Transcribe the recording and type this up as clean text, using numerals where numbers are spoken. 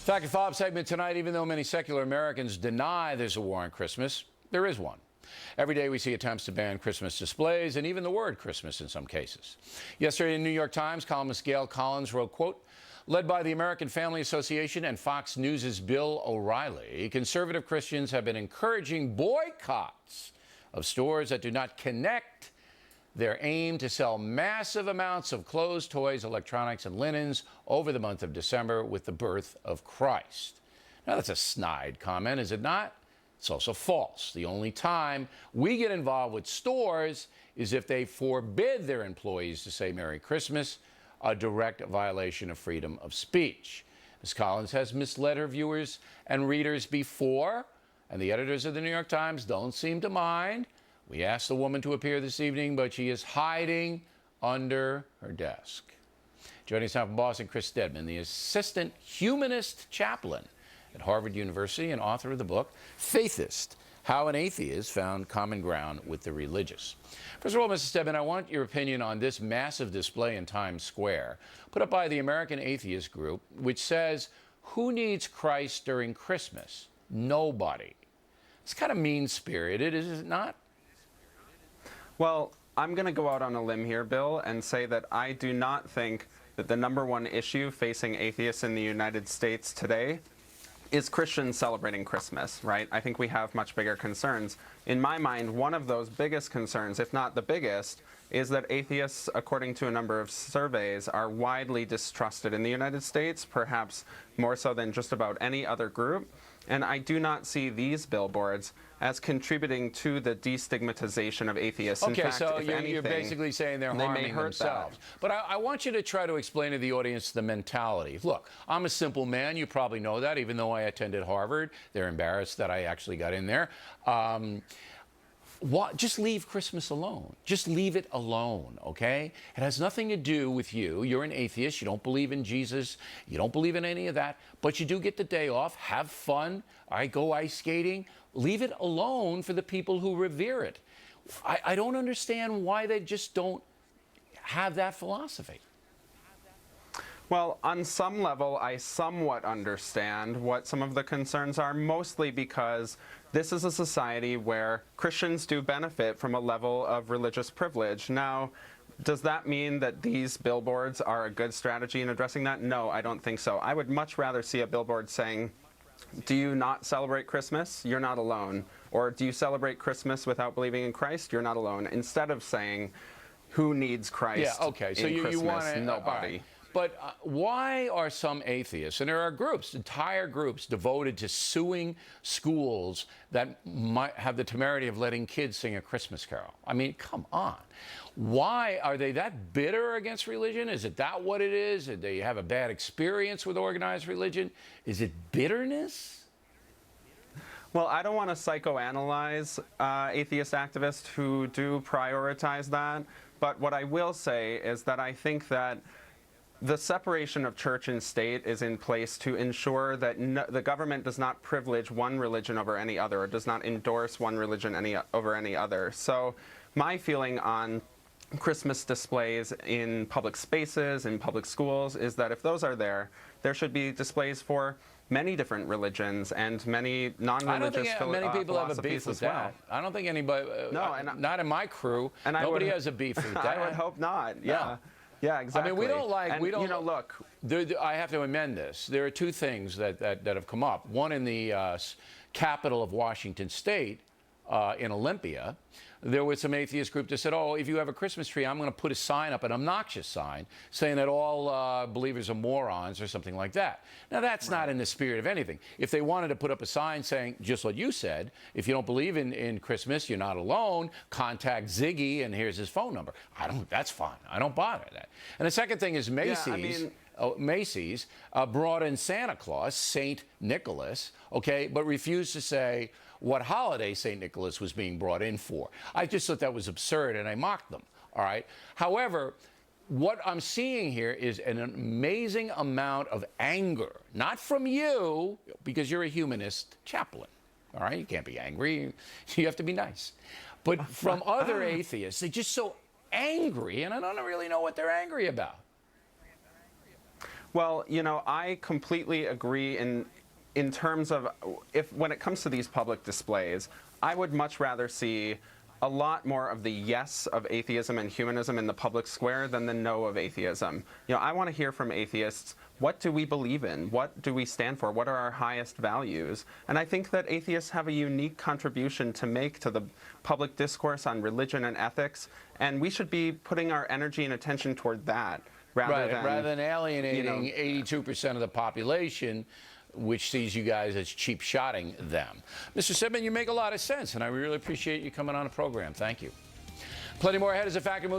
Fact and Fob segment tonight. Even though many secular Americans deny there's a war on Christmas, there is one. Every day we see attempts to ban Christmas displays and even the word Christmas in some cases. Yesterday in the New York Times, columnist Gail Collins wrote, quote, led by the American Family Association and Fox News' Bill O'Reilly, conservative Christians have been encouraging boycotts of stores that do not connect their aim to sell massive amounts of clothes, toys, electronics, and linens over the month of December with the birth of Christ. Now, that's a snide comment, is it not? It's also false. The only time we get involved with stores is if they forbid their employees to say Merry Christmas, a direct violation of freedom of speech. Ms. Collins has misled her viewers and readers before, and the editors of the New York Times don't seem to mind. We asked the woman to appear this evening, but she is hiding under her desk. Joining us now from Boston, Chris Stedman, the assistant humanist chaplain at Harvard University and author of the book, Faithist, How an Atheist Found Common Ground with the Religious. First of all, Mr. Stedman, I want your opinion on this massive display in Times Square, put up by the American Atheist Group, which says, who needs Christ during Christmas? Nobody. It's kind of mean-spirited, is it not? Well, I'm going to go out on a limb here, Bill, and say that I do not think that the #1 issue facing atheists in the United States today is Christians celebrating Christmas, right? I think we have much bigger concerns. In my mind, one of those biggest concerns, if not the biggest, is that atheists, according to a number of surveys, are widely distrusted in the United States, perhaps more so than just about any other group. And I do not see these billboards as contributing to the destigmatization of atheists. Okay, in fact, so if you're anything, basically saying they're harming themselves. But I want you to try to explain to the audience the mentality. Look, I'm a simple man. You probably know that, even though I attended Harvard. They're embarrassed that I actually got in there. Just leave Christmas alone. Just leave it alone, okay? It has nothing to do with you. You're an atheist. You don't believe in Jesus. You don't believe in any of that. But you do get the day off. Have fun. All right, go ice skating. Leave it alone for the people who revere it. I don't understand why they just don't have that philosophy. Well, on some level, I somewhat understand what some of the concerns are, mostly because this is a society where Christians do benefit from a level of religious privilege. Now, does that mean that these billboards are a good strategy in addressing that? No, I don't think so. I would much rather see a billboard saying, do you not celebrate Christmas? You're not alone. Or do you celebrate Christmas without believing in Christ? You're not alone. Instead of saying, who needs Christ? Yeah, okay. So you want to, nobody. But why are some atheists, and there are groups, entire groups, devoted to suing schools that might have the temerity of letting kids sing a Christmas carol? I mean, come on. Why are they that bitter against religion? Is it that what it is? Did they have a bad experience with organized religion? Is it bitterness? Well, I don't want to psychoanalyze atheist activists who do prioritize that, but what I will say is that I think that the separation of church and state is in place to ensure that the government does not privilege one religion over any other, or does not endorse one religion over any other. So my feeling on Christmas displays in public spaces, in public schools, is that if those are there, there should be displays for many different religions and many non-religious philosophies as well. I don't think many people have a beef with that. I don't think anybody, not in my crew, nobody has a beef with that. I would hope not, yeah. No. Yeah, exactly. I mean, we don't, you know, look. I have to amend this. There are two things that have come up. One in the capital of Washington State, in Olympia, there was some atheist group that said, oh, if you have a Christmas tree, I'm going to put a sign up, an obnoxious sign, saying that all believers are morons or something like that. Now, that's not in the spirit of anything. If they wanted to put up a sign saying, just what you said, if you don't believe in Christmas, you're not alone, contact Ziggy, and here's his phone number. That's fine. I don't bother that. And the second thing is Macy's. Yeah, Macy's brought in Santa Claus, St. Nicholas, okay, but refused to say what holiday St. Nicholas was being brought in for. I just thought that was absurd, and I mocked them, all right? However, what I'm seeing here is an amazing amount of anger, not from you, because you're a humanist chaplain, all right? You can't be angry. You have to be nice. But from other atheists, they're just so angry, and I don't really know what they're angry about. Well, you know, I completely agree in terms of when it comes to these public displays, I would much rather see a lot more of the yes of atheism and humanism in the public square than the no of atheism. You know, I want to hear from atheists, what do we believe in? What do we stand for? What are our highest values? And I think that atheists have a unique contribution to make to the public discourse on religion and ethics, and we should be putting our energy and attention toward that rather than alienating 82% of the population, which sees you guys as cheap shotting them. Mr. Sidman, you make a lot of sense, and I really appreciate you coming on the program. Thank you. Plenty more ahead as a Factor moves.